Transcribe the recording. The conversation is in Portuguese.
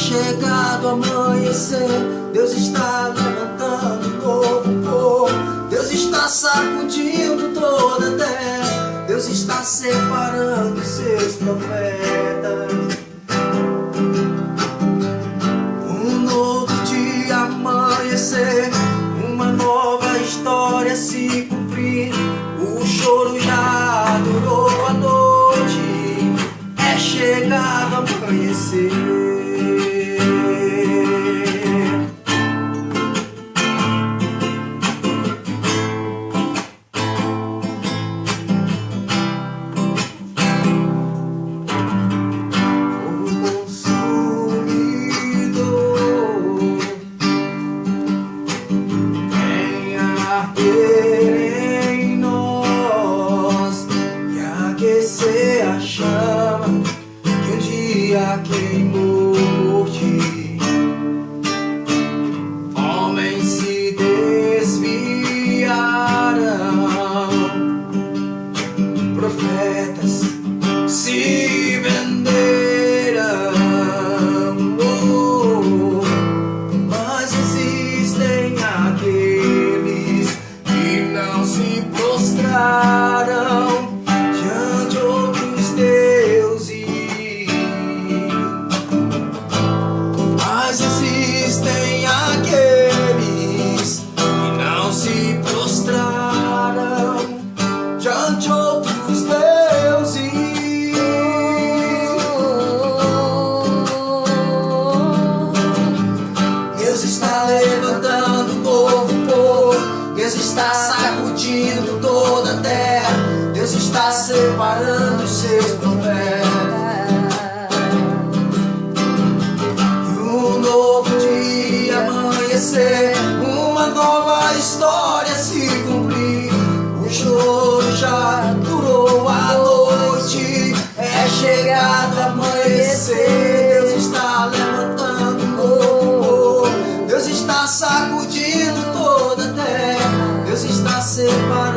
chegado o amanhecer, Deus está levantando um novo povo, Deus está sacudindo toda a terra, Deus está separando seus profetas. Um novo dia amanhecer, uma nova história se cumprir. O choro já durou a noite, é chegado a amanhecer. Em nós e aquecer a chama que um dia queimou por ti. Homens se desviaram, profetas se venderam, mas existem aqueles não se prostraram diante de outros deuses, mas existem aqueles que não se prostraram diante de outros deuses. Deus está levantando um novo povo, Deus está sacudindo toda a terra, Deus está separando os seus profetas. E um novo dia amanhecer, uma nova história se cumprir. O choro já durou a noite, é chegado a amanhecer. Deus está levantando um novo povo, Deus está sacudindo toda a terra, Deus está separando